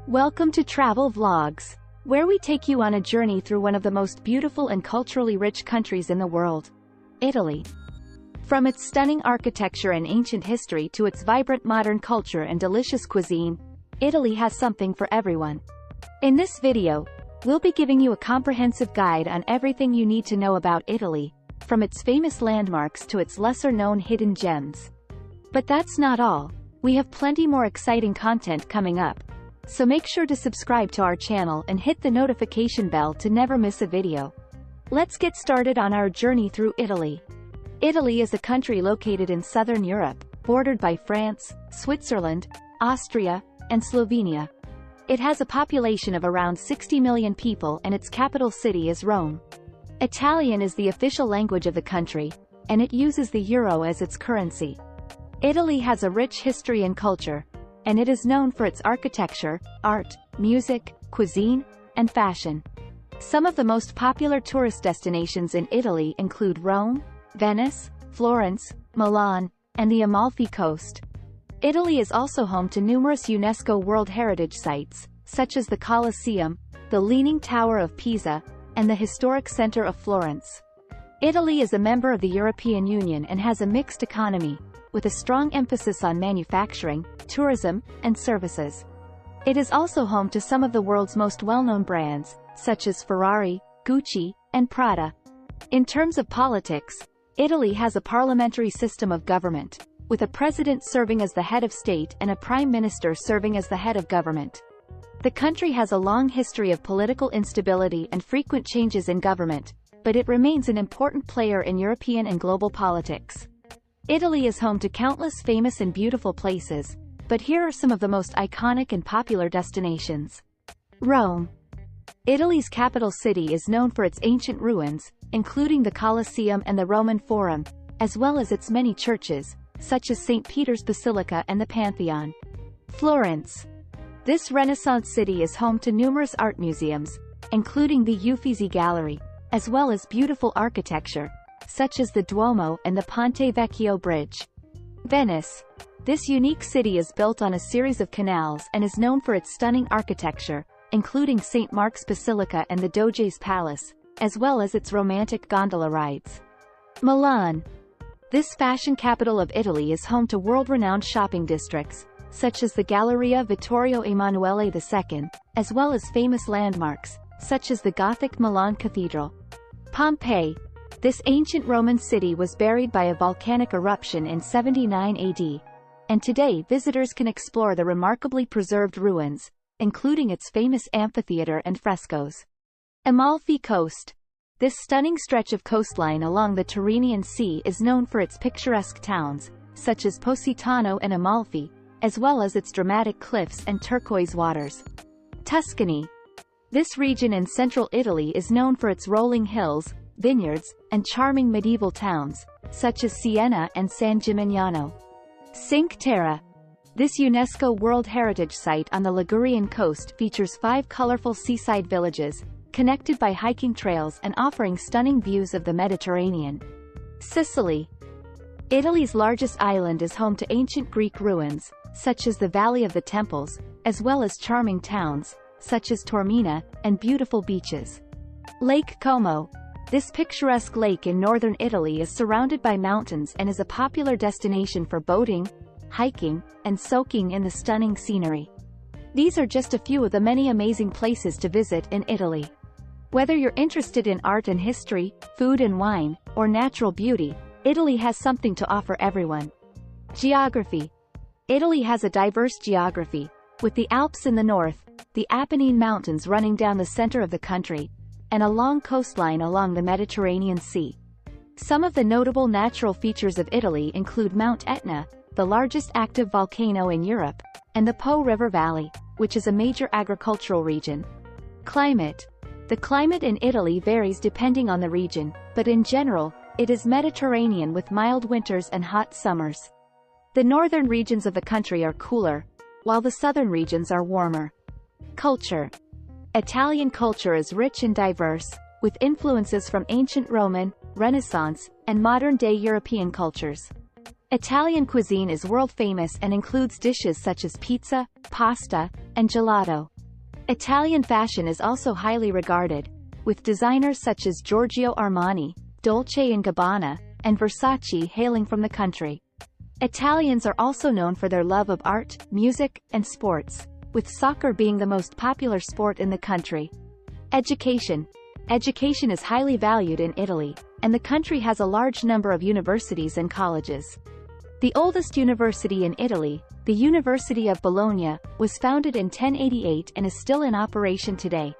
Welcome to Travel Vlogs, where we take you on a journey through one of the most beautiful and culturally rich countries in the world, Italy. From its stunning architecture and ancient history to its vibrant modern culture and delicious cuisine, Italy has something for everyone. In this video, we'll be giving you a comprehensive guide on everything you need to know about Italy, from its famous landmarks to its lesser-known hidden gems. But that's not all. We have plenty more exciting content coming up. So make sure to subscribe to our channel and hit the notification bell to never miss a video. Let's get started on our journey through Italy. Italy is a country located in southern Europe, bordered by France, Switzerland, Austria, and Slovenia. It has a population of around 60 million people and its capital city is Rome. Italian is the official language of the country, and it uses the euro as its currency. Italy has a rich history and culture, and it is known for its architecture, art, music, cuisine, and fashion. Some of the most popular tourist destinations in Italy include Rome, Venice, Florence, Milan, and the Amalfi Coast. Italy is also home to numerous UNESCO World Heritage Sites, such as the Colosseum, the Leaning Tower of Pisa, and the Historic Center of Florence. Italy is a member of the European Union and has a mixed economy, with a strong emphasis on manufacturing, tourism, and services. It is also home to some of the world's most well-known brands, such as Ferrari, Gucci, and Prada. In terms of politics, Italy has a parliamentary system of government, with a president serving as the head of state and a prime minister serving as the head of government. The country has a long history of political instability and frequent changes in government, but it remains an important player in European and global politics. Italy is home to countless famous and beautiful places, but here are some of the most iconic and popular destinations. Rome. Italy's capital city is known for its ancient ruins, including the Colosseum and the Roman Forum, as well as its many churches, such as St. Peter's Basilica and the Pantheon. Florence. This Renaissance city is home to numerous art museums, including the Uffizi Gallery, as well as beautiful architecture, such as the Duomo and the Ponte Vecchio Bridge. Venice. This unique city is built on a series of canals and is known for its stunning architecture, including St. Mark's Basilica and the Doge's Palace, as well as its romantic gondola rides. Milan. This fashion capital of Italy is home to world-renowned shopping districts, such as the Galleria Vittorio Emanuele II, as well as famous landmarks, such as the Gothic Milan Cathedral. Pompeii. This ancient Roman city was buried by a volcanic eruption in 79 AD, and today visitors can explore the remarkably preserved ruins, including its famous amphitheater and frescoes. Amalfi Coast. This stunning stretch of coastline along the Tyrrhenian Sea is known for its picturesque towns, such as Positano and Amalfi, as well as its dramatic cliffs and turquoise waters. Tuscany. This region in central Italy is known for its rolling hills, vineyards, and charming medieval towns, such as Siena and San Gimignano. Cinque Terre. This UNESCO World Heritage Site on the Ligurian coast features 5 colorful seaside villages, connected by hiking trails and offering stunning views of the Mediterranean. Sicily. Italy's largest island is home to ancient Greek ruins, such as the Valley of the Temples, as well as charming towns, such as Taormina, and beautiful beaches. Lake Como. This picturesque lake in northern Italy is surrounded by mountains and is a popular destination for boating, hiking, and soaking in the stunning scenery. These are just a few of the many amazing places to visit in Italy. Whether you're interested in art and history, food and wine, or natural beauty, Italy has something to offer everyone. Geography. Italy has a diverse geography, with the Alps in the north, the Apennine Mountains running down the center of the country, and a long coastline along the Mediterranean Sea. Some of the notable natural features of Italy include Mount Etna, the largest active volcano in Europe, and the Po River Valley, which is a major agricultural region. Climate. The climate in Italy varies depending on the region, but in general, it is Mediterranean with mild winters and hot summers. The northern regions of the country are cooler, while the southern regions are warmer. Culture. Italian culture is rich and diverse, with influences from ancient Roman, Renaissance, and modern-day European cultures. Italian cuisine is world-famous and includes dishes such as pizza, pasta, and gelato. Italian fashion is also highly regarded, with designers such as Giorgio Armani, Dolce & Gabbana, and Versace hailing from the country. Italians are also known for their love of art, music, and sports, with soccer being the most popular sport in the country. Education. Education is highly valued in Italy, and the country has a large number of universities and colleges. The oldest university in Italy, the University of Bologna, was founded in 1088 and is still in operation today.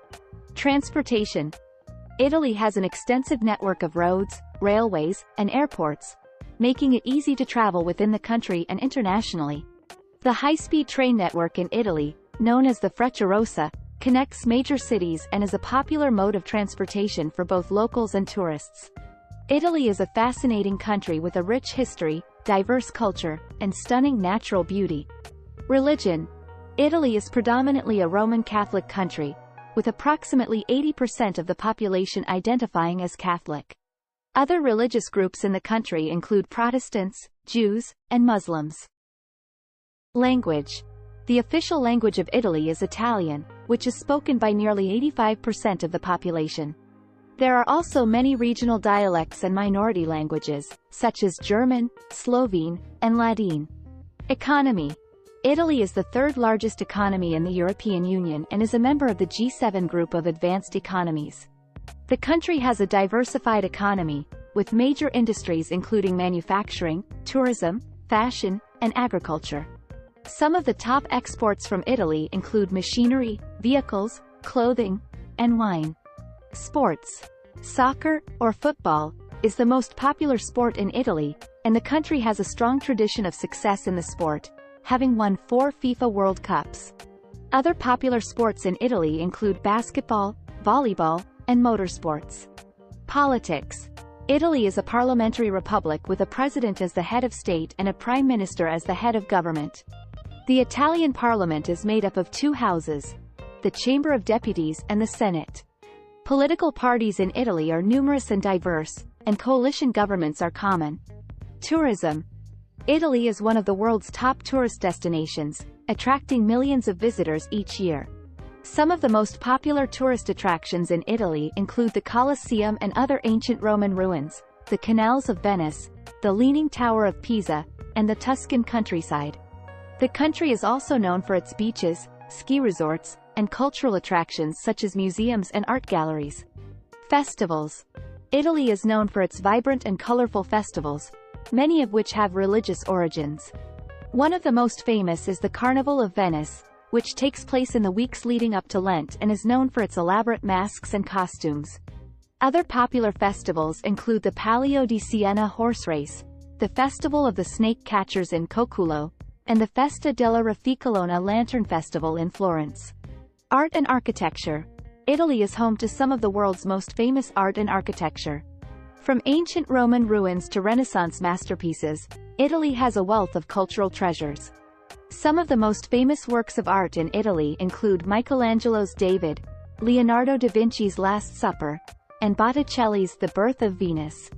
Transportation. Italy has an extensive network of roads, railways, and airports, making it easy to travel within the country and internationally. The high-speed train network in Italy, known as the Frecciarossa, connects major cities and is a popular mode of transportation for both locals and tourists. Italy is a fascinating country with a rich history, diverse culture, and stunning natural beauty. Religion. Italy is predominantly a Roman Catholic country, with approximately 80% of the population identifying as Catholic. Other religious groups in the country include Protestants, Jews, and Muslims. Language. The official language of Italy is Italian, which is spoken by nearly 85% of the population. There are also many regional dialects and minority languages, such as German, Slovene, and Ladin. Economy. Italy is the third largest economy in the European Union and is a member of the G7 group of advanced economies. The country has a diversified economy, with major industries including manufacturing, tourism, fashion, and agriculture. Some of the top exports from Italy include machinery, vehicles, clothing, and wine. Sports. Soccer, or football, is the most popular sport in Italy, and the country has a strong tradition of success in the sport, having won 4 FIFA World Cups. Other popular sports in Italy include basketball, volleyball, and motorsports. Politics. Italy is a parliamentary republic with a president as the head of state and a prime minister as the head of government. The Italian parliament is made up of 2 houses, the Chamber of Deputies and the Senate. Political parties in Italy are numerous and diverse, and coalition governments are common. Tourism. Italy is one of the world's top tourist destinations, attracting millions of visitors each year. Some of the most popular tourist attractions in Italy include the Colosseum and other ancient Roman ruins, the canals of Venice, the Leaning Tower of Pisa, and the Tuscan countryside. The country is also known for its beaches, ski resorts, and cultural attractions such as museums and art galleries. Festivals. Italy is known for its vibrant and colorful festivals, many of which have religious origins. One of the most famous is the Carnival of Venice, which takes place in the weeks leading up to Lent and is known for its elaborate masks and costumes. Other popular festivals include the Palio di Siena horse race, the Festival of the Snake Catchers in Coculo, and the Festa della Rafficolona Lantern Festival in Florence. Art and architecture. Italy is home to some of the world's most famous art and architecture. From ancient Roman ruins to Renaissance masterpieces, Italy has a wealth of cultural treasures. Some of the most famous works of art in Italy include Michelangelo's David, Leonardo da Vinci's Last Supper, and Botticelli's The Birth of Venus.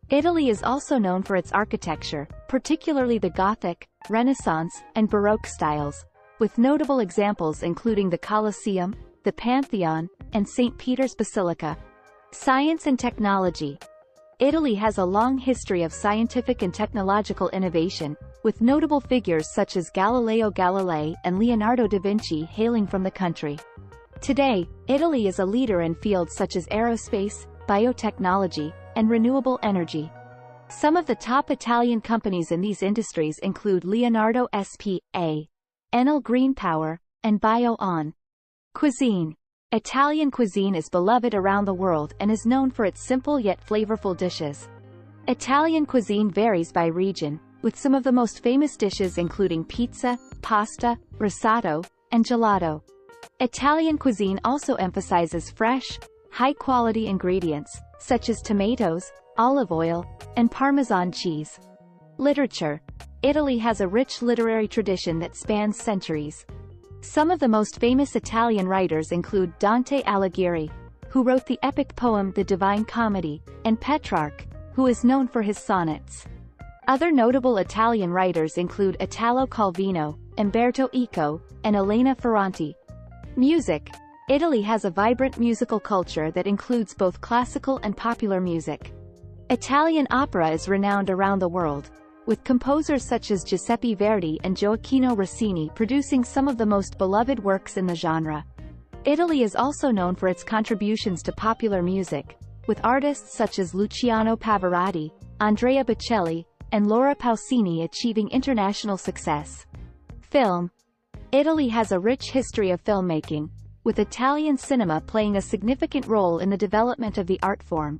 Italy is also known for its architecture, particularly the Gothic, Renaissance, and Baroque styles, with notable examples including the Colosseum, the Pantheon, and St. Peter's Basilica. Science and technology. Italy has a long history of scientific and technological innovation, with notable figures such as Galileo Galilei and Leonardo da Vinci hailing from the country. Today, Italy is a leader in fields such as aerospace, biotechnology, and renewable energy. Some of the top Italian companies in these industries include Leonardo S.p.A., Enel Green Power, and Bio-On. Cuisine. Italian cuisine is beloved around the world and is known for its simple yet flavorful dishes. Italian cuisine varies by region, with some of the most famous dishes including pizza, pasta, risotto, and gelato. Italian cuisine also emphasizes fresh, high-quality ingredients, such as tomatoes, olive oil, and Parmesan cheese. Literature. Italy has a rich literary tradition that spans centuries. Some of the most famous Italian writers include Dante Alighieri, who wrote the epic poem The Divine Comedy, and Petrarch, who is known for his sonnets. Other notable Italian writers include Italo Calvino, Umberto Eco, and Elena Ferrante. Music. Italy has a vibrant musical culture that includes both classical and popular music. Italian opera is renowned around the world, with composers such as Giuseppe Verdi and Gioacchino Rossini producing some of the most beloved works in the genre. Italy is also known for its contributions to popular music, with artists such as Luciano Pavarotti, Andrea Bocelli, and Laura Pausini achieving international success. Film. Italy has a rich history of filmmaking, with Italian cinema playing a significant role in the development of the art form.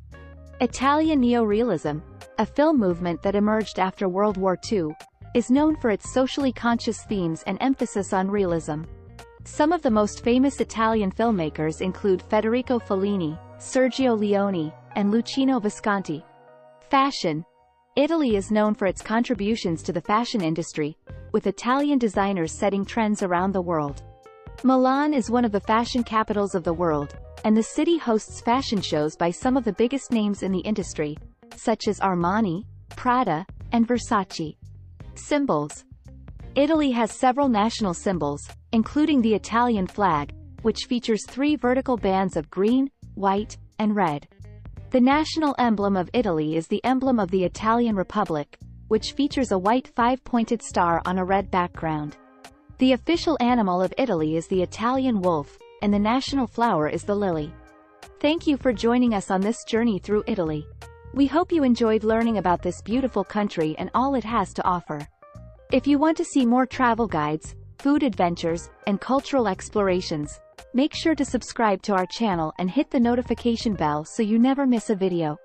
Italian neorealism, a film movement that emerged after World War II, is known for its socially conscious themes and emphasis on realism. Some of the most famous Italian filmmakers include Federico Fellini, Sergio Leone, and Luchino Visconti. Fashion. Italy is known for its contributions to the fashion industry, with Italian designers setting trends around the world. Milan is one of the fashion capitals of the world, and the city hosts fashion shows by some of the biggest names in the industry, such as Armani, Prada, and Versace. Symbols. Italy has several national symbols, including the Italian flag, which features 3 vertical bands of green, white, and red. The national emblem of Italy is the emblem of the Italian Republic, which features a white 5-pointed star on a red background. The official animal of Italy is the Italian wolf, and the national flower is the lily. Thank you for joining us on this journey through Italy. We hope you enjoyed learning about this beautiful country and all it has to offer. If you want to see more travel guides, food adventures, and cultural explorations, make sure to subscribe to our channel and hit the notification bell so you never miss a video.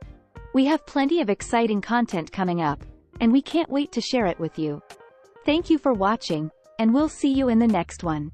We have plenty of exciting content coming up, and we can't wait to share it with you. Thank you for watching, and we'll see you in the next one.